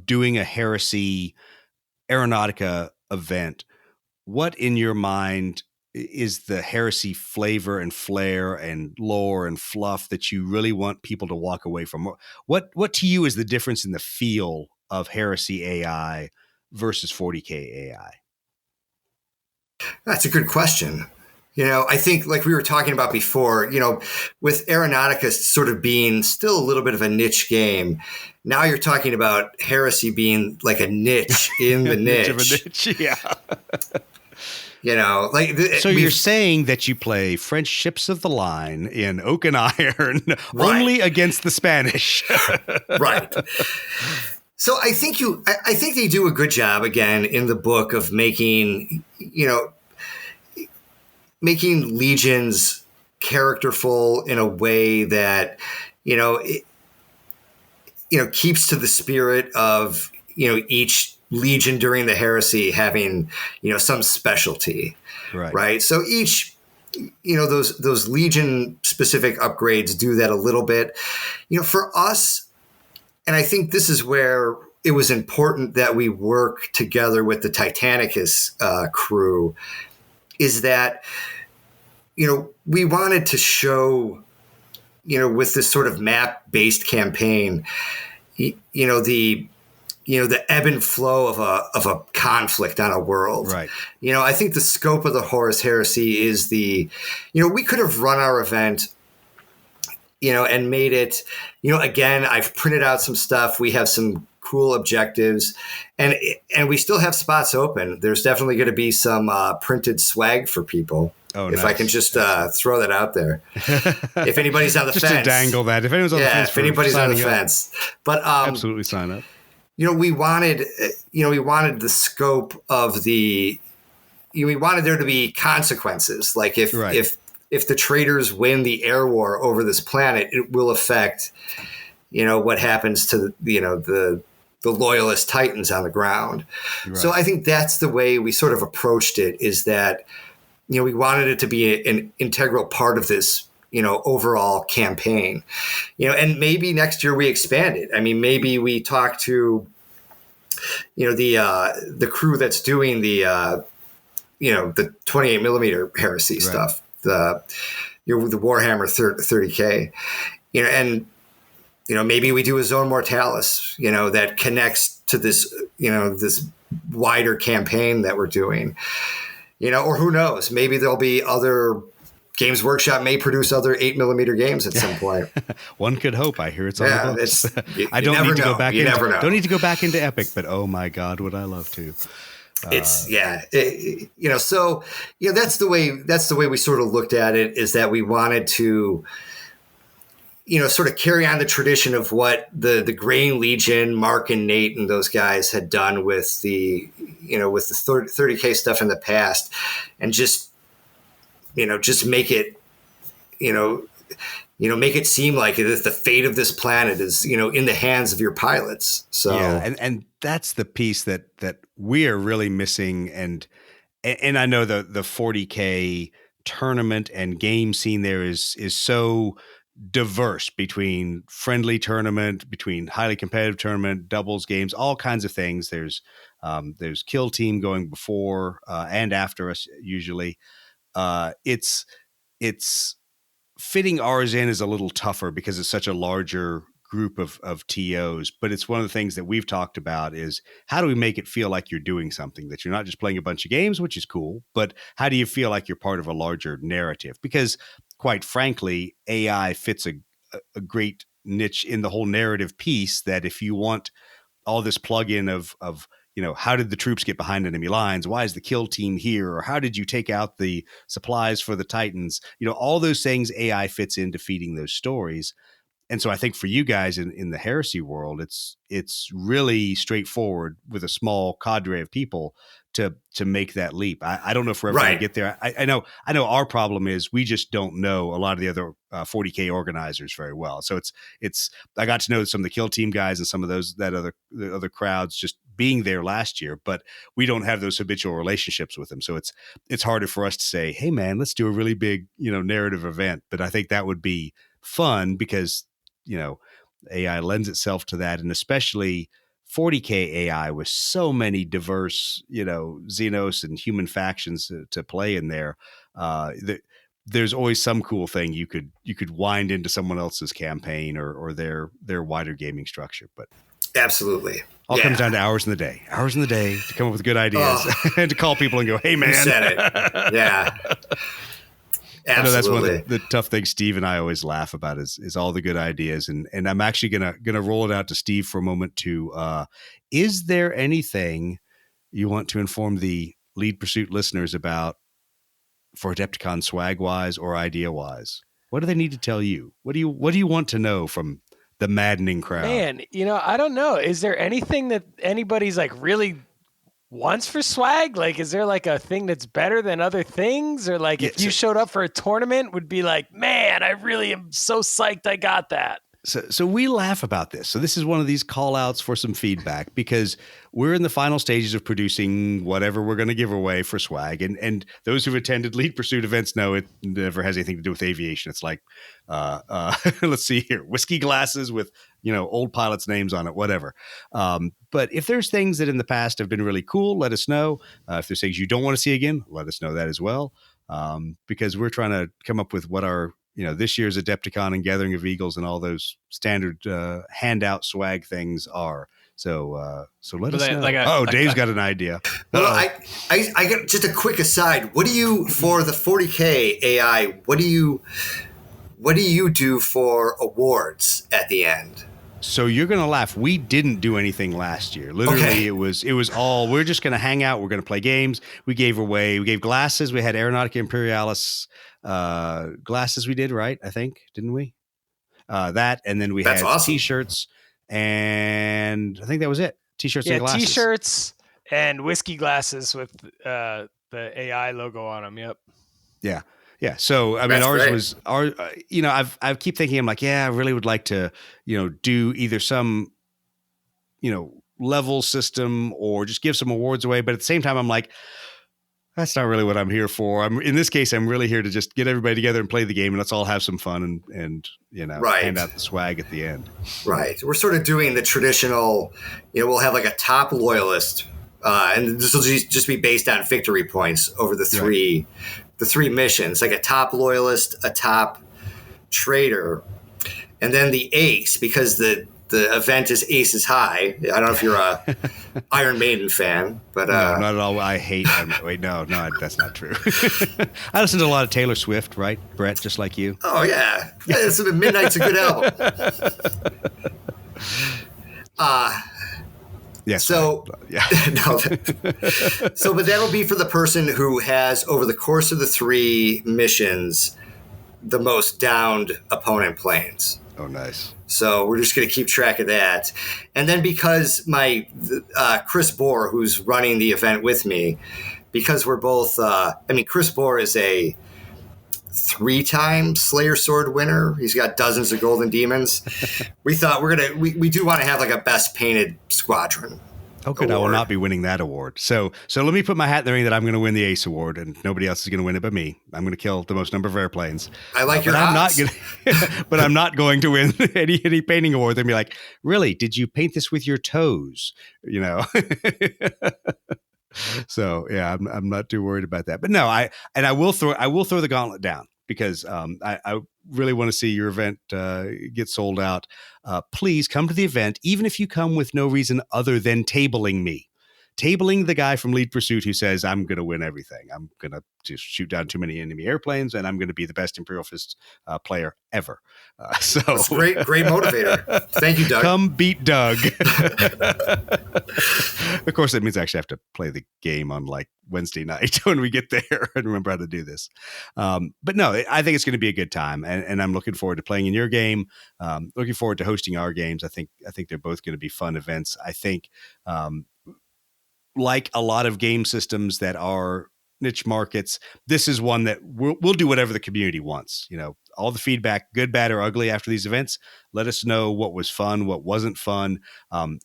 doing a Heresy Aeronautica event? What in your mind is the Heresy flavor and flair and lore and fluff that you really want people to walk away from? What to you is the difference in the feel of Heresy AI versus 40K AI? That's a good question. I think, like we were talking about before, with Aeronautica sort of being still a little bit of a niche game, now you're talking about Heresy being like a niche in the niche. Of a niche, yeah. So you're saying that you play French ships of the line in oak and iron only against the Spanish. Right. So I think they do a good job again in the book of making legions characterful in a way that, keeps to the spirit of, each legion during the Heresy having, some specialty. Right. So each, those legion specific upgrades do that a little bit, for us. And I think this is where it was important that we work together with the Titanicus crew, is that, we wanted to show, with this sort of map-based campaign, the ebb and flow of a conflict on a world. Right. I think the scope of the Horus Heresy is we could have run our event, and made it, again, I've printed out some stuff. We have some cool objectives, and we still have spots open. There's definitely going to be some printed swag for people. Oh, if nice. I can just throw that out there. If anybody's on the just fence. to dangle that. If anyone's on the fence, if anybody's on the fence. But absolutely sign up. We wanted the scope of the. We wanted there to be consequences. Like if the traitors win the air war over this planet, it will affect, what happens to the loyalist titans on the ground. Right. So I think that's the way we sort of approached it. Is that we wanted it to be an integral part of this overall campaign. And maybe next year we expand it. I mean, maybe we talk to the crew that's doing the 28 millimeter heresy stuff, the Warhammer 30K, and maybe we do a Zone Mortalis, that connects to this this wider campaign that we're doing, or who knows, maybe there'll be other. Games Workshop may produce other 8 millimeter games at some point. One could hope. I hear it's on the books. I don't need to go back. Don't need to go back into Epic, but oh my God, would I love to? That's the way we sort of looked at it, is that we wanted to, sort of carry on the tradition of what the Grain Legion, Mark and Nate and those guys had done with the 30K stuff in the past, and just make it, make it seem like the fate of this planet is, in the hands of your pilots. So yeah, and that's the piece that we are really missing. And I know the 40K tournament and game scene there is so diverse, between friendly tournament, between highly competitive tournament, doubles games, all kinds of things. There's Kill Team going before and after us usually. It's fitting ours in is a little tougher because it's such a larger group of TOs, but it's one of the things that we've talked about is how do we make it feel like you're doing something, that you're not just playing a bunch of games, which is cool, but how do you feel like you're part of a larger narrative? Because quite frankly, AI fits a great niche in the whole narrative piece, that if you want all this plug-in of how did the troops get behind enemy lines? Why is the kill team here? Or how did you take out the supplies for the Titans? All those things AI fits into feeding those stories. And so I think for you guys in the heresy world, it's really straightforward with a small cadre of people to make that leap. I don't know if we're ever going to get there. I know our problem is we just don't know a lot of the other 40K organizers very well. So it's I got to know some of the Kill Team guys and some of the other crowds just being there last year, but we don't have those habitual relationships with them. So it's harder for us to say, hey man, let's do a really big, narrative event. But I think that would be fun because, AI lends itself to that. And especially 40K AI with so many diverse, Xenos and human factions to play in there. There's always some cool thing you could wind into someone else's campaign or their wider gaming structure. But absolutely. All comes down to hours in the day to come up with good ideas and to call people and go, hey man. You said it. Yeah. Absolutely. I know that's one of the tough things Steve and I always laugh about is all the good ideas. And I'm actually gonna roll it out to Steve for a moment to is there anything you want to inform the Lead Pursuit listeners about for Adepticon swag wise or idea wise? What do they need to tell you? What do you want to know from the maddening crowd? Man, I don't know. Is there anything that anybody's like really wants for swag? Like, is there like a thing that's better than other things? Or like if you showed up for a tournament would be like, man, I really am so psyched I got that. So we laugh about this. So this is one of these call outs for some feedback because we're in the final stages of producing whatever we're going to give away for swag. And those who've attended Lead Pursuit events know it never has anything to do with aviation. It's like, let's see here, whiskey glasses with, old pilots' names on it, whatever. But if there's things that in the past have been really cool, let us know. If there's things you don't want to see again, let us know that as well. Because we're trying to come up with what our, this year's Adepticon and Gathering of Eagles and all those standard handout swag things are. So let us know. Dave's got an idea. Well, I got just a quick aside. What do you, for the 40K AI, what do you do for awards at the end? So you're gonna laugh. We didn't do anything last year. Literally, Okay. it was all we're just gonna hang out. We're gonna play games. We gave glasses. We had Aeronautica Imperialis glasses. We did right, I think, didn't we? That, and then we That's had awesome. T-shirts, and I think that was it. T-shirts and glasses. T-shirts and whiskey glasses with the AI logo on them. Yep. Yeah. Yeah. So, I mean, That's ours great. was I keep thinking, I'm like, yeah, I really would like to, do either some, level system or just give some awards away. But at the same time, I'm like, that's not really what I'm here for. In this case, I'm really here to just get everybody together and play the game, and let's all have some fun and Right. hand out the swag at the end. Right. We're sort of doing the traditional, we'll have like a top loyalist, and this will just be based on victory points over the three missions, like a top loyalist, a top traitor, and then the ace, because the event is Aces High. I don't know if you're a Iron Maiden fan, but no, not at all. I hate. Wait, no, that's not true. I listen to a lot of Taylor Swift, right, Brett? Just like you. Oh yeah, it's Midnight's a good album. Yes. So, yeah. no, but that'll be for the person who has, over the course of the 3 missions, the most downed opponent planes. Oh, nice. So we're just going to keep track of that. And then because my Chris Bohr, who's running the event with me, because we're both, Chris Bohr is a 3-time Slayer Sword winner. He's got dozens of golden demons. We thought we do want to have like a best painted squadron. Oh, good. Award. I will not be winning that award. So let me put my hat in the ring that I'm going to win the Ace Award, and nobody else is going to win it but me. I'm going to kill the most number of airplanes. I like your odds. odds. But I'm not going to win any painting award. They'll be like, really? Did you paint this with your toes? So yeah, I'm not too worried about that. But no, I will throw the gauntlet down, because I really want to see your event get sold out. Please come to the event, even if you come with no reason other than tabling me. Tabling the guy from Lead Pursuit who says, I'm going to win everything. I'm going to just shoot down too many enemy airplanes, and I'm going to be the best Imperial Fist player ever. So That's great motivator. Thank you, Doug. Come beat Doug. Of course, that means I actually have to play the game on like Wednesday night when we get there and remember how to do this. But no, I think it's going to be a good time, and I'm looking forward to playing in your game. Looking forward to hosting our games. I think they're both going to be fun events. I think, like a lot of game systems that are niche markets, this is one that we'll do whatever the community wants. All the feedback, good, bad, or ugly, after these events, let us know what was fun, what wasn't fun.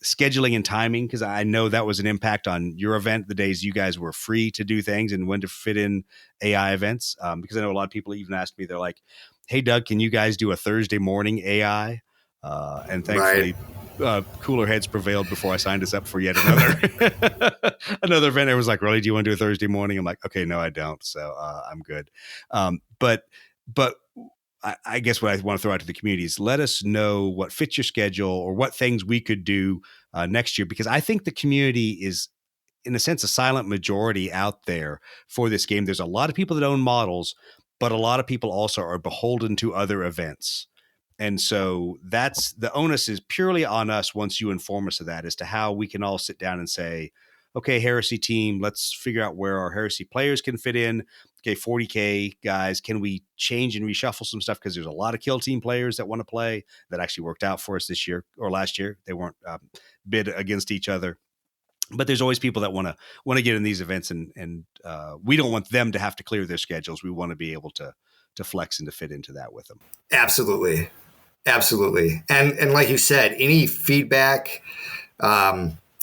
Scheduling and timing, because I know that was an impact on your event, the days you guys were free to do things and when to fit in AI events. Because I know a lot of people even asked me, they're like, hey, Doug, can you guys do a Thursday morning AI? And thankfully, cooler heads prevailed before I signed us up for yet another event. I was like, really, do you want to do a Thursday morning? I'm like, okay, no, I don't. So I'm good. But I guess what I want to throw out to the community is, let us know what fits your schedule or what things we could do next year, because I think the community is, in a sense, a silent majority out there for this game. There's a lot of people that own models, but a lot of people also are beholden to other events. And so the onus is purely on us once you inform us of that, as to how we can all sit down and say, okay, Heresy team, let's figure out where our Heresy players can fit in. Okay, 40K guys, can we change and reshuffle some stuff? Because there's a lot of kill team players that want to play. That actually worked out for us this year or last year. They weren't bid against each other. But there's always people that want to get in these events, and we don't want them to have to clear their schedules. We want to be able to flex and to fit into that with them. Absolutely. And like you said, any feedback,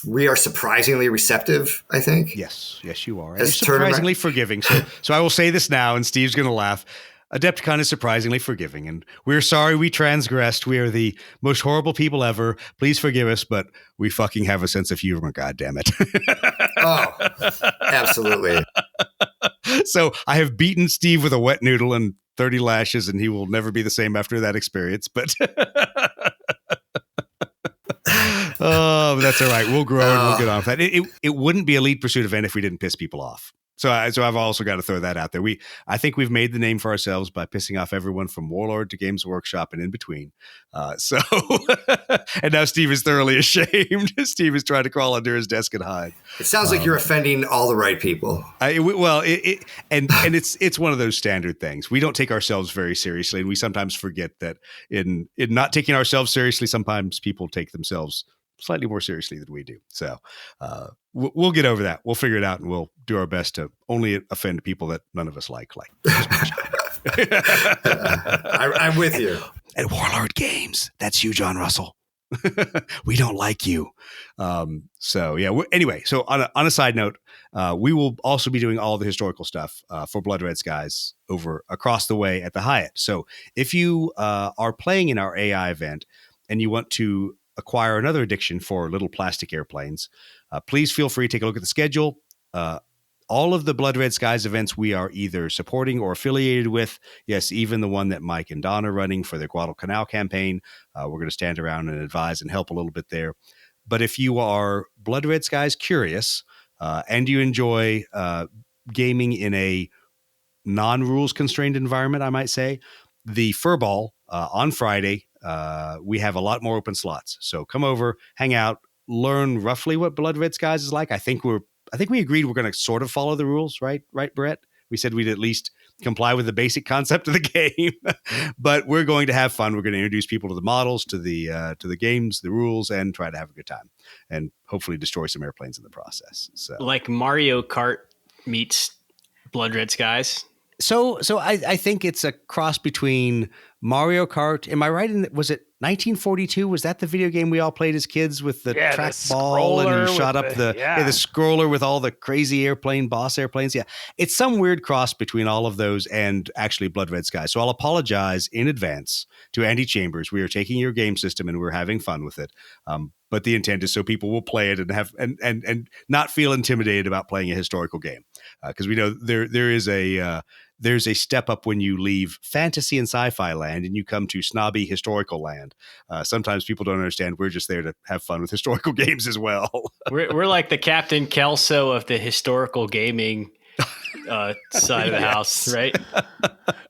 we are surprisingly receptive, I think. Yes, you are. And As you're surprisingly forgiving. So I will say this now, and Steve's going to laugh. Adepticon is surprisingly forgiving, and we're sorry we transgressed. We are the most horrible people ever. Please forgive us, but we fucking have a sense of humor, God damn it. Oh, absolutely. So I have beaten Steve with a wet noodle and 30 lashes, and he will never be the same after that experience. But but that's all right. We'll grow and we'll get on with that. It wouldn't be a Lead Pursuit event if we didn't piss people off. So I've also got to throw that out there. I think we've made the name for ourselves by pissing off everyone from Warlord to Games Workshop and in between. And now Steve is thoroughly ashamed. Steve is trying to crawl under his desk and hide. It sounds like you're offending all the right people. It's one of those standard things. We don't take ourselves very seriously, and we sometimes forget that in not taking ourselves seriously, sometimes people take themselves slightly more seriously than we do. So we'll get over that. We'll figure it out, and we'll do our best to only offend people that none of us like. I'm with you. At Warlord Games, that's you, John Russell. We don't like you. Anyway, so on a side note, we will also be doing all the historical stuff for Blood Red Skies over across the way at the Hyatt. So if you are playing in our AI event and you want to acquire another addiction for little plastic airplanes, please feel free to take a look at the schedule. All of the Blood Red Skies events we are either supporting or affiliated with. Yes, even the one that Mike and Don are running for their Guadalcanal campaign. We're going to stand around and advise and help a little bit there. But if you are Blood Red Skies curious and you enjoy gaming in a non-rules constrained environment, I might say, the Furball on Friday, we have a lot more open slots. So come over, hang out, learn roughly what Blood Red Skies is like. I think we agreed we're going to sort of follow the rules, right, Brett? We said we'd at least comply with the basic concept of the game, but we're going to have fun. We're going to introduce people to the models, to the games, the rules, and try to have a good time, and hopefully destroy some airplanes in the process. So, like Mario Kart meets Blood Red Skies. So I think it's a cross between Mario Kart. Am I right? Was it 1942? Was that the video game we all played as kids with the trackball and you shot up the scroller with all the crazy boss airplanes? Yeah, it's some weird cross between all of those and actually Blood Red Sky. So I'll apologize in advance to Andy Chambers. We are taking your game system and we're having fun with it. But the intent is so people will play it and have and not feel intimidated about playing a historical game, because we know there's a step up when you leave fantasy and sci-fi land and you come to snobby historical land. Sometimes people don't understand we're just there to have fun with historical games as well. We're like the Captain Kelso of the historical gaming side of the house, right?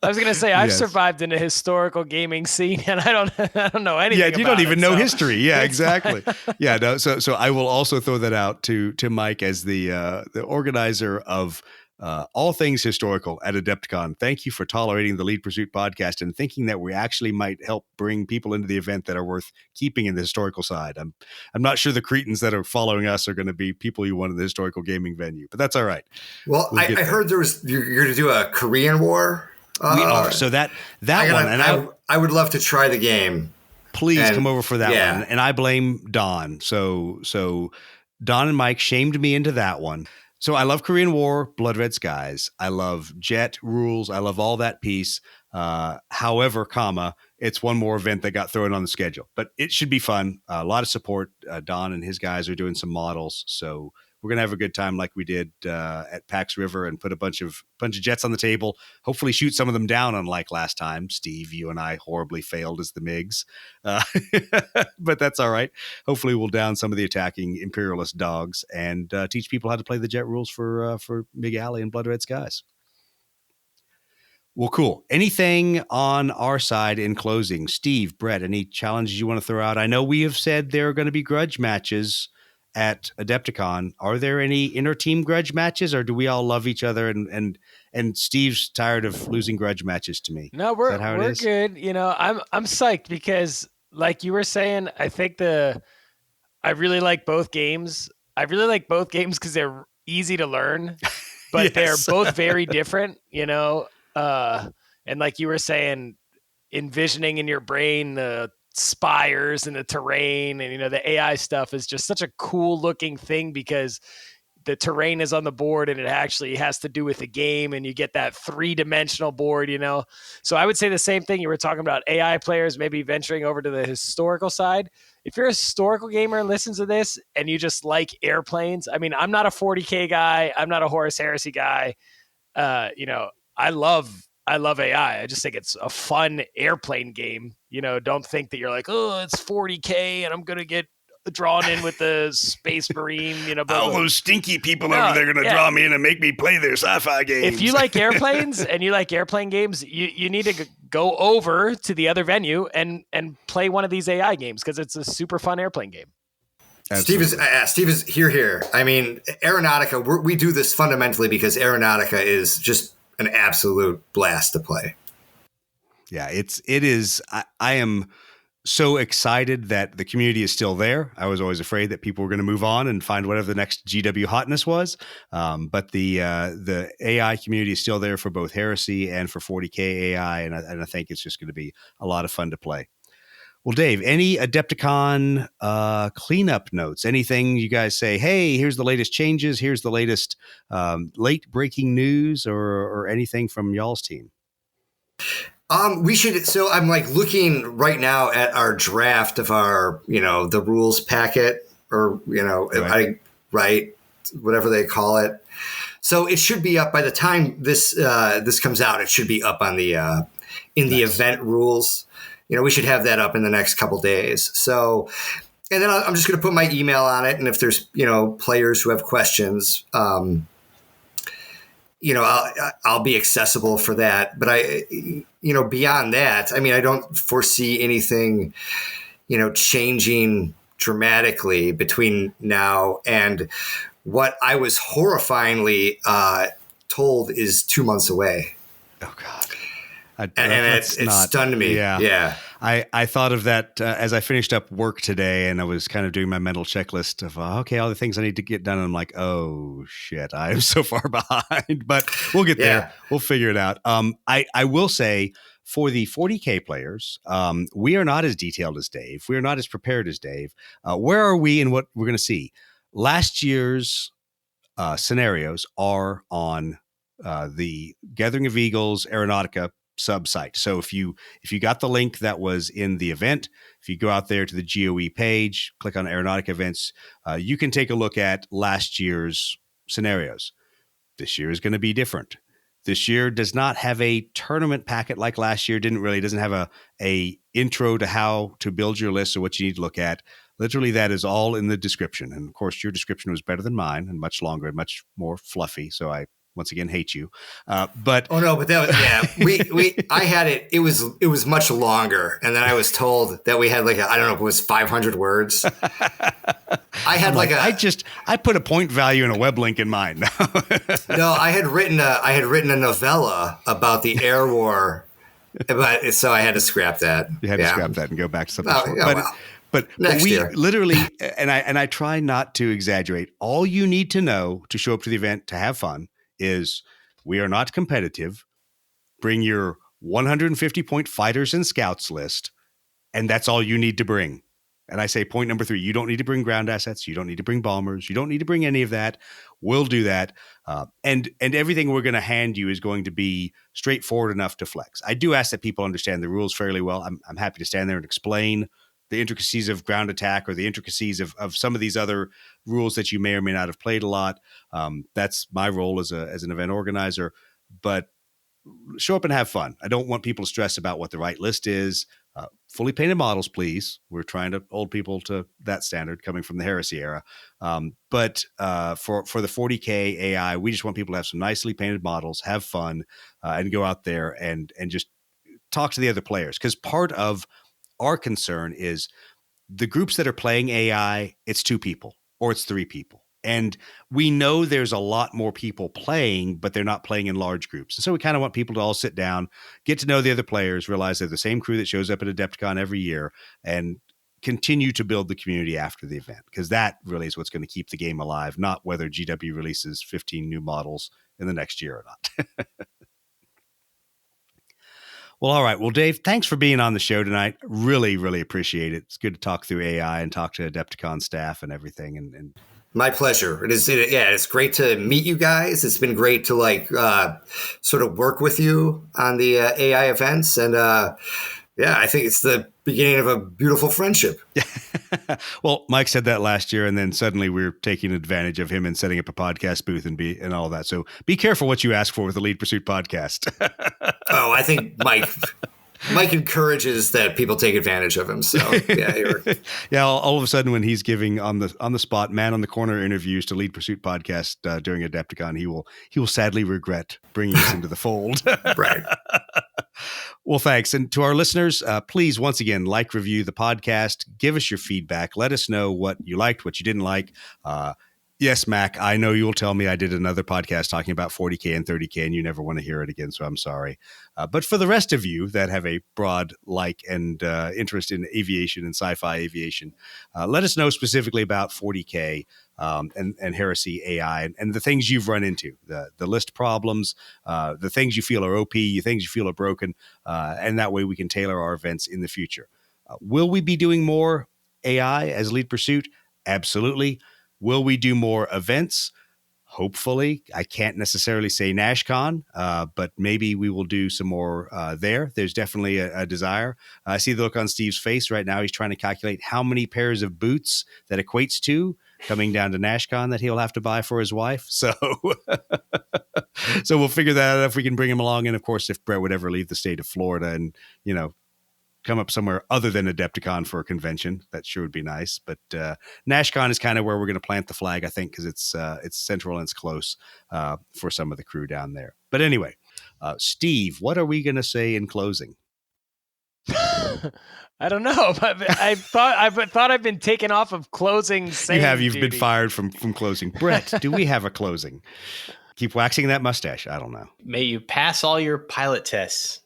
I was gonna say I've survived in a historical gaming scene, and I don't know anything. Yeah, you don't even know history. Yeah, exactly. Yeah, no. So I will also throw that out to Mike as the organizer of all things historical at Adepticon. Thank you for tolerating the Lead Pursuit podcast and thinking that we actually might help bring people into the event that are worth keeping in the historical side. I'm not sure the cretins that are following us are going to be people you want in the historical gaming venue, but that's all right. Well, I heard you're going to do a Korean War. We are. So that one, and I would love to try the game. Please come over for that one. And I blame Don. So Don and Mike shamed me into that one. So I love Korean War, Blood Red Skies. I love Jet rules. I love all that piece. However, it's one more event that got thrown on the schedule, but it should be fun. A lot of support. Don and his guys are doing some models, so we're gonna have a good time like we did at Pax River and put a bunch of jets on the table. Hopefully, shoot some of them down, unlike last time. Steve, you and I horribly failed as the MiGs, but that's all right. Hopefully, we'll down some of the attacking imperialist dogs and teach people how to play the jet rules for MiG Alley and Blood Red Skies. Well, cool. Anything on our side in closing? Steve, Brett, any challenges you want to throw out? I know we have said there are going to be grudge matches at Adepticon. Are there any inter-team grudge matches, or do we all love each other and Steve's tired of losing grudge matches to me? No, we're good. You know, I'm psyched because, like you were saying, I think I really like both games. I really like both games because they're easy to learn, but they're both very different, you know. And like you were saying, envisioning in your brain the spires and the terrain and, you know, the AI stuff is just such a cool looking thing because the terrain is on the board and it actually has to do with the game and you get that 3-dimensional board, you know? So I would say the same thing. You were talking about AI players, maybe venturing over to the historical side. If you're a historical gamer and listens to this and you just like airplanes, I mean, I'm not a 40K guy. I'm not a Horus Heresy guy. You know, I love AI. I just think it's a fun airplane game. You know, don't think that you're like, oh, it's 40K and I'm going to get drawn in with the Space Marine, all those stinky people No, over there going to yeah. draw me in and make me play their sci-fi games. If you like airplanes and you like airplane games, you need to go over to the other venue and play one of these AI games because it's a super fun airplane game. Steve is here. I mean, Aeronautica, we do this fundamentally because Aeronautica is just an absolute blast to play. Yeah, it is. I am so excited that the community is still there. I was always afraid that people were going to move on and find whatever the next GW hotness was. But the AI community is still there for both Heresy and for 40K AI, and I think it's just going to be a lot of fun to play. Well, Dave, any Adepticon cleanup notes? Anything you guys say, hey, here's the latest changes, here's the latest late breaking news, or anything from y'all's team? We should. So I'm like looking right now at our draft of our, the rules packet, or right, whatever they call it. So it should be up by the time this comes out. It should be up on the in the event rules. We should have that up in the next couple days. So, and then I'm just going to put my email on it. And if there's, players who have questions, I'll be accessible for that. But beyond that, I mean, I don't foresee anything, changing dramatically between now and what I was horrifyingly told is 2 months away. Oh, God. And it stunned me. Yeah. I thought of that as I finished up work today, and I was kind of doing my mental checklist of, all the things I need to get done. And I'm like, oh, shit, I am so far behind. But we'll get there. We'll figure it out. I will say, for the 40K players, we are not as detailed as Dave. We are not as prepared as Dave. Where are we and what we're going to see? Last year's scenarios are on the Gathering of Eagles Aeronautica sub-site. So if you got the link that was in the event, if you go out there to the GOE page, click on Aeronautica Events, you can take a look at last year's scenarios. This year is going to be different. This year does not have a tournament packet like last year. Doesn't have a intro to how to build your list or what you need to look at. Literally, that is all in the description. And of course, your description was better than mine and much longer and much more fluffy. So I once again hate you. But that was, I had it. It was much longer, and then I was told that we had I don't know if it was 500 words. I had I put a point value and a web link in mine. No, I had written a novella about the air war, so I had to scrap that. You had to scrap that and go back to something short. But we year. Literally, and I try not to exaggerate. All you need to know to show up to the event to have fun is we are not competitive. Bring your 150 point fighters and scouts list, and that's all you need to bring. And I say point number 3, you don't need to bring ground assets. You don't need to bring bombers. You don't need to bring any of that. We'll do that. And everything we're going to hand you is going to be straightforward enough to flex. I do ask that people understand the rules fairly well. I'm happy to stand there and explain the intricacies of ground attack or the intricacies of some of these other rules that you may or may not have played a lot. That's my role as an event organizer. But show up and have fun. I don't want people to stress about what the right list is. Fully painted models, please. We're trying to hold people to that standard coming from the Heresy era. But for the 40K AI, we just want people to have some nicely painted models, have fun, and go out there and just talk to the other players. Because part of our concern is the groups that are playing AI, it's 2 people or it's 3 people. And we know there's a lot more people playing, but they're not playing in large groups. And so we kind of want people to all sit down, get to know the other players, realize they're the same crew that shows up at Adepticon every year, and continue to build the community after the event. Because that really is what's going to keep the game alive, not whether GW releases 15 new models in the next year or not. Well, all right. Well, Dave, thanks for being on the show tonight. Really, really appreciate it. It's good to talk through AI and talk to Adepticon staff and everything. And my pleasure. It's great to meet you guys. It's been great to sort of work with you on the AI events. And I think it's the beginning of a beautiful friendship. Well, Mike said that last year, and then suddenly we're taking advantage of him and setting up a podcast booth and all that. So be careful what you ask for with the Lead Pursuit podcast. Oh, I think Mike Mike encourages that people take advantage of him. So yeah. All of a sudden, when he's giving on the spot, man on the corner interviews to Lead Pursuit podcast during Adepticon, he will sadly regret bringing us into the fold. Right. Well, thanks. And to our listeners, please, once again, review the podcast, give us your feedback. Let us know what you liked, what you didn't like. Yes, Mac, I know you'll tell me I did another podcast talking about 40K and 30K, and you never want to hear it again, so I'm sorry. But for the rest of you that have a broad and interest in aviation and sci-fi aviation, let us know specifically about 40K and Heresy AI and the things you've run into, the list problems, the things you feel are OP, the things you feel are broken, and that way we can tailor our events in the future. Will we be doing more AI as Lead Pursuit? Absolutely. Will we do more events? Hopefully. I can't necessarily say NashCon, but maybe we will do some more there. There's definitely a desire. I see the look on Steve's face right now. He's trying to calculate how many pairs of boots that equates to coming down to NashCon that he'll have to buy for his wife. So we'll figure that out if we can bring him along. And of course, if Brett would ever leave the state of Florida and, come up somewhere other than Adepticon for a convention, that sure would be nice. But NashCon is kind of where we're going to plant the flag, I think, because it's central and it's close for some of the crew down there. But anyway, Steve, what are we going to say in closing? I don't know, but I thought I've been taken off of closing. You've been fired from closing. Brett, do we have a closing? Keep waxing that mustache. I don't know. May you pass all your pilot tests.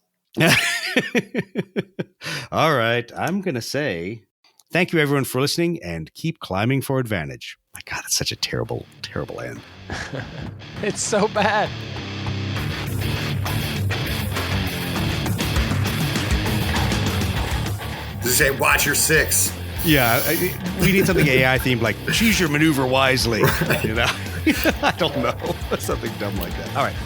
All right. I'm going to say thank you, everyone, for listening, and keep climbing for advantage. My God, it's such a terrible, terrible end. It's so bad. Does it say watch your six? Yeah, we need something AI themed, like choose your maneuver wisely. Right. I don't know. Something dumb like that. All right.